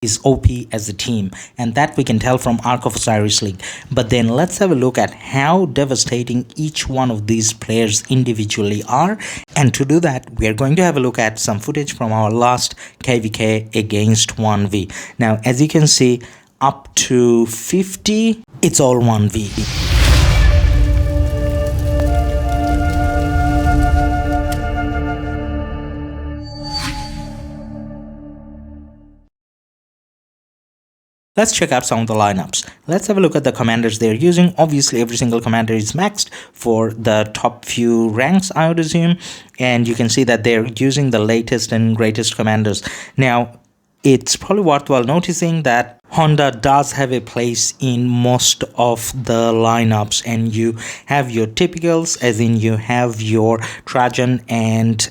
is OP as a team, and that we can tell from Ark of Osiris League. But then let's have a look at how devastating each one of these players individually are, and to do that we are going to have a look at some footage from our last KVK against 1V. Now as you can see, up to 50 it's all 1V. Let's check out some of the lineups. Let's have a look at the commanders they're using. Obviously, every single commander is maxed for the top few ranks, I would assume. And you can see that they're using the latest and greatest commanders. Now, it's probably worthwhile noticing that Honda does have a place in most of the lineups. And you have your typicals, as in you have your Trajan and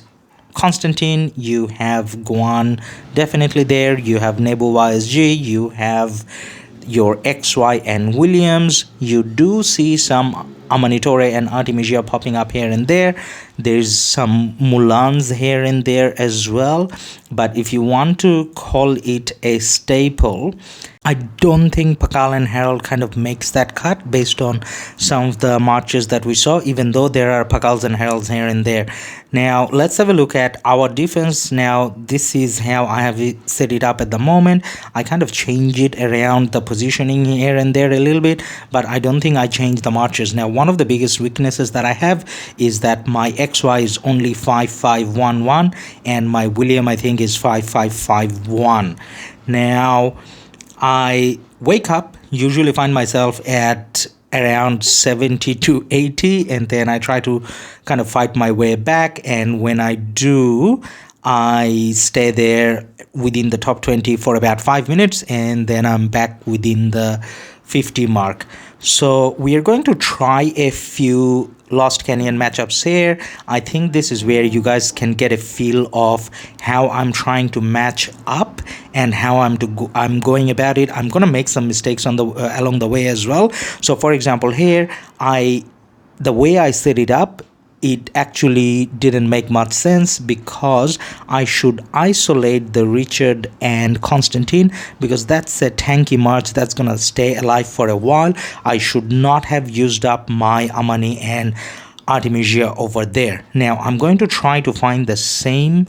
Constantine, you have Guan definitely there, you have Nebu YSG, you have your XY and Williams, you do see some Amanitore and Artemisia popping up here and there. There's some Mulans here and there as well, but if you want to call it a staple, I don't think Pakal and Herald kind of makes that cut based on some of the marches that we saw, even though there are Pakals and Heralds here and there. Now let's have a look at our defense. Now this is how I have set it up at the moment. I kind of change it around the positioning here and there a little bit, but I don't think I changed the marches. Now one of the biggest weaknesses that I have is that my XY is only 5511 and my William I think is 5551. Now I wake up, usually find myself at around 70 to 80, and then I try to kind of fight my way back, and when I do, I stay there within the top 20 for about 5 minutes, and then I'm back within the 50 mark. So we are going to try a few Lost Canyon matchups here. I think this is where you guys can get a feel of how I'm trying to match up and how I'm going about it. I'm gonna make some mistakes on the along the way as well. So for example here, the way I set it up, it actually didn't make much sense because I should isolate the Richard and Constantine because that's a tanky march that's gonna stay alive for a while. I should not have used up my Amani and Artemisia over there. Now I'm going to try to find the same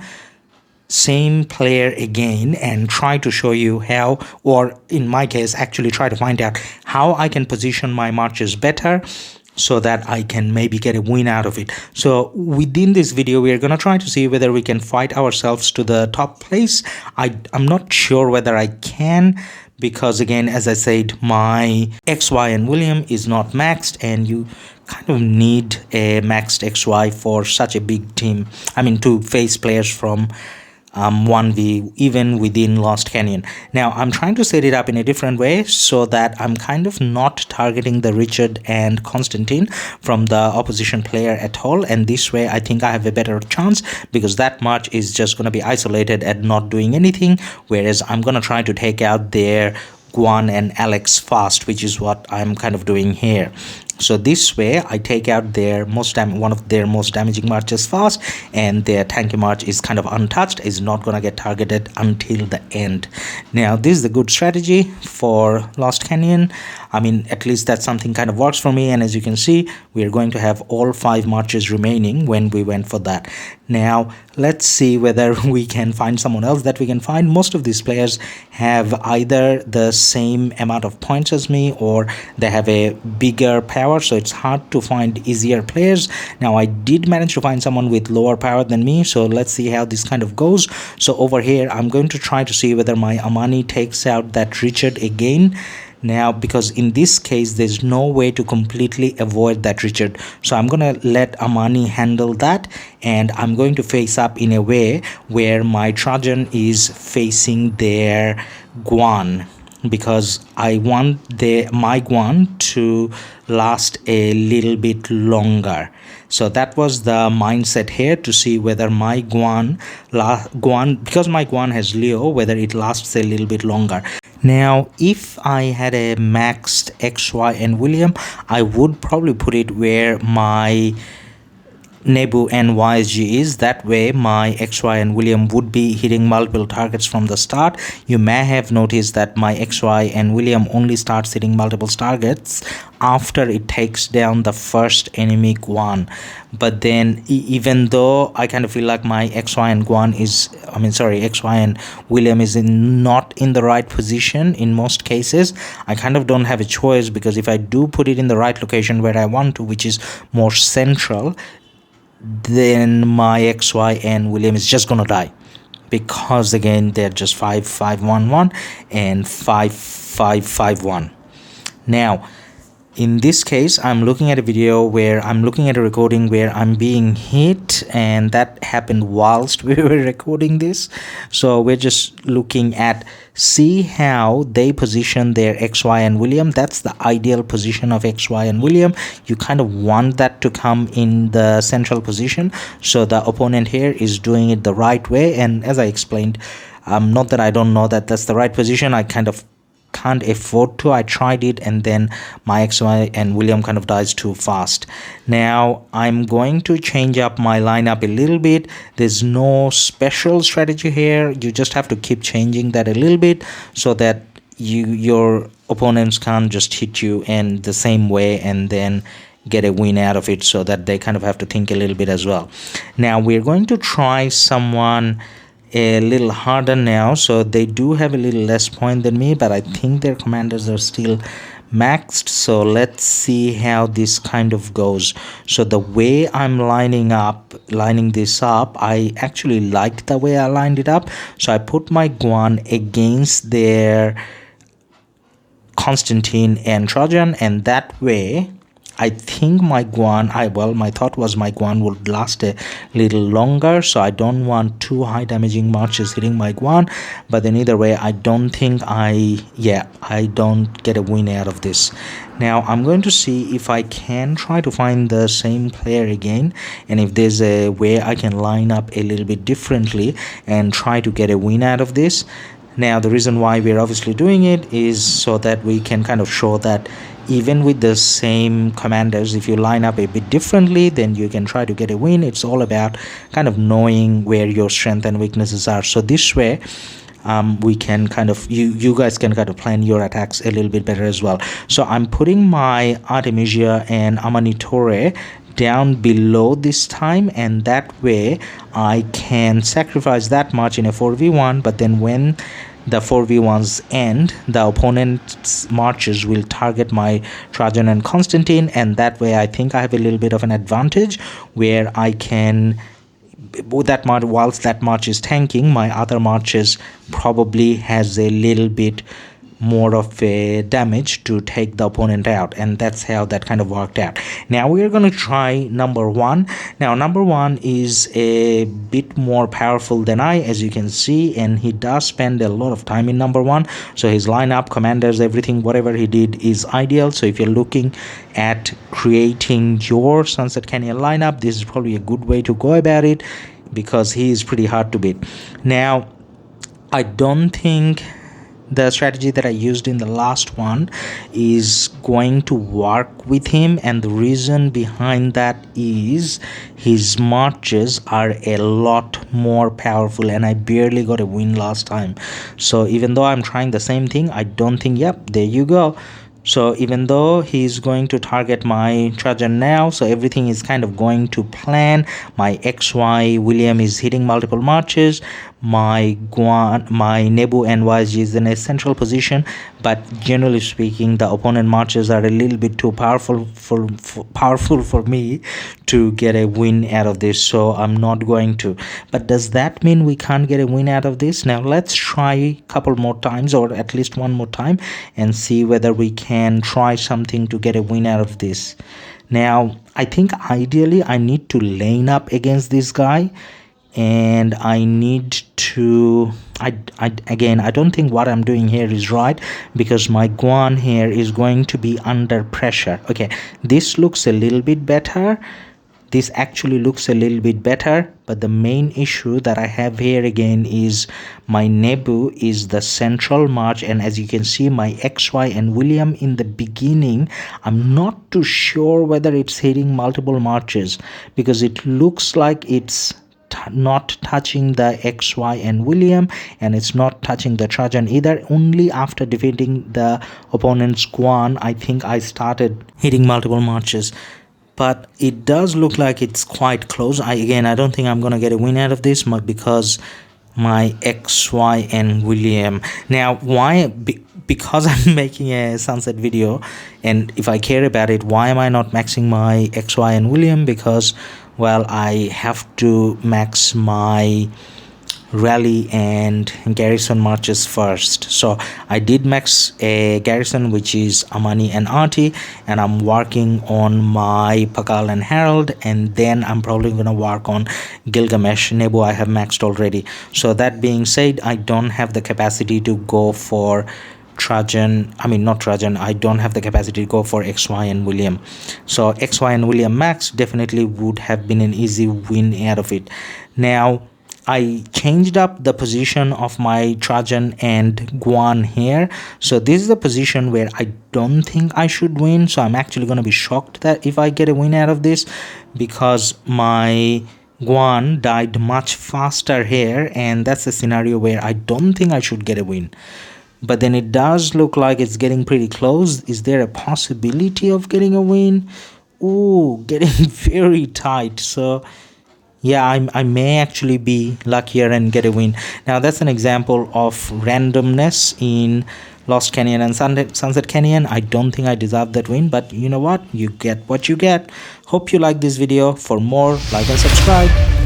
player again and try to show you how, or in my case actually try to find out how I can position my marches better so that I can maybe get a win out of it. So within this video we are going to try to see whether we can fight ourselves to the top place. I'm not sure whether I can, because again, as I said, my XY and William is not maxed, and you kind of need a maxed XY for such a big team. I mean, to face players from 1V even within Lost Canyon. Now I'm trying to set it up in a different way so that I'm kind of not targeting the Richard and Constantine from the opposition player at all, and this way I think I have a better chance because that march is just going to be isolated and not doing anything, whereas I'm going to try to take out their Guan and Alex fast, which is what I'm kind of doing here. So this way I take out one of their most damaging marches fast, and their tanky march is kind of untouched, is not gonna get targeted until the end. Now this is the good strategy for Lost Canyon. I mean, at least that's something kind of works for me, and as you can see, we are going to have all 5 marches remaining when we went for that. Now let's see whether we can find someone else that we can find. Most of these players have either the same amount of points as me or they have a bigger power, so it's hard to find easier players. Now I did manage to find someone with lower power than me, so let's see how this kind of goes. So over here I'm going to try to see whether my Amani takes out that Richard again. Now because in this case there's no way to completely avoid that Richard, so I'm gonna let Amani handle that, and I'm going to face up in a way where my Trajan is facing their Guan, because I want my Guan to last a little bit longer. So that was the mindset here, to see whether my Guan, because my Guan has Leo, whether it lasts a little bit longer. Now if I had a maxed XY and William, I would probably put it where my Nebu and YSG is. That way my XY and William would be hitting multiple targets from the start. You may have noticed that my XY and William only starts hitting multiple targets after it takes down the first enemy Guan. But then even though I kind of feel like my XY and XY and William is not in the right position in most cases, I kind of don't have a choice, because if I do put it in the right location where I want to, which is more central, then my XY and William is just gonna die, because again they're just 5-5-1-1 and 5-5-5-1. Now in this case, I'm looking at a video where I'm looking at a recording where I'm being hit, and that happened whilst we were recording this. So we're just looking at see how they position their XY and William. That's the ideal position of XY and William. You kind of want that to come in the central position, so the opponent here is doing it the right way. And as I explained, not that I don't know that that's the right position, I kind of can't afford to. I tried it and then my XY and William kind of dies too fast. Now I'm going to change up my lineup a little bit. There's no special strategy here. You just have to keep changing that a little bit so that your opponents can't just hit you in the same way and then get a win out of it, so that they kind of have to think a little bit as well. Now we're going to try someone a little harder now. So they do have a little less point than me, but I think their commanders are still maxed. So let's see how this kind of goes. So the way I'm lining this up, I actually liked the way I lined it up. So I put my Guan against their Constantine and Trajan, and that way I think my Guan, my thought was my Guan would last a little longer, so I don't want too high damaging marches hitting my Guan. But then either way, I don't think I don't get a win out of this. Now I'm going to see if I can try to find the same player again, and if there's a way I can line up a little bit differently and try to get a win out of this. Now the reason why we're obviously doing it is so that we can kind of show that even with the same commanders, if you line up a bit differently, then you can try to get a win. It's all about kind of knowing where your strength and weaknesses are. So this way we can kind of you guys can kind of plan your attacks a little bit better as well. So I'm putting my Artemisia and Amanitore down below this time, and that way I can sacrifice that much in a 4v1, but then when the 4v1s end, the opponent's marches will target my Trajan and Constantine, and that way I think I have a little bit of an advantage where I can, with that march, whilst that march is tanking, my other marches probably has a little bit more of a damage to take the opponent out, and that's how that kind of worked out. Now we are going to try number one. Now number one is a bit more powerful than I, as you can see, and he does spend a lot of time in number one. So his lineup, commanders, everything, whatever he did is ideal. So if you're looking at creating your Sunset Canyon lineup, this is probably a good way to go about it, because he is pretty hard to beat. Now I don't think the strategy that I used in the last one is going to work with him, and the reason behind that is his marches are a lot more powerful, and I barely got a win last time. So even though I'm trying the same thing, I don't think, yep, there you go. So even though he's going to target my Trajan now, so everything is kind of going to plan. My XY William is hitting multiple marches. My Nebu and YSG is in a central position, but generally speaking, the opponent marches are a little bit too powerful for me to get a win out of this, so I'm not going to. But does that mean we can't get a win out of this? Now let's try a couple more times, or at least one more time, and see whether we can try something to get a win out of this. Now I think ideally I need to lane up against this guy, and I need to again, I don't think what I'm doing here is right, because my Guan here is going to be under pressure. Okay, this looks a little bit better. this actually looks a little bit better. But the main issue that I have here again is my Nebu is the central march, and as you can see, my XY and William in the beginning, I'm not too sure whether it's hitting multiple marches, because it looks like it's not touching the XY and William, and it's not touching the Trajan either. Only after defeating the opponent's Guan, I think I started hitting multiple marches. But it does look like it's quite close. I don't think I'm gonna get a win out of this because my XY and William. Now why? Because I'm making a sunset video, and if I care about it, why am I not maxing my XY and William? Because, well, I have to max my rally and garrison marches first. So I did max a garrison, which is Amani and Arti, and I'm working on my Pakal and Herald, and then I'm probably gonna work on Gilgamesh. Nebu I have maxed already. So that being said, I don't have the capacity to go for Trajan. Not Trajan. I don't have the capacity to go for XY and William. So XY and William max definitely would have been an easy win out of it. Now I changed up the position of my Trajan and Guan here. So this is the position where I don't think I should win. So I'm actually going to be shocked that if I get a win out of this, because my Guan died much faster here, and that's a scenario where I don't think I should get a win. But then it does look like it's getting pretty close. Is there a possibility of getting a win? Ooh, getting very tight. So yeah, I may actually be luckier and get a win. Now that's an example of randomness in Lost Canyon and Sunset Canyon. I don't think I deserve that win, but you know what? You get what you get. Hope you like this video. For more, like and subscribe.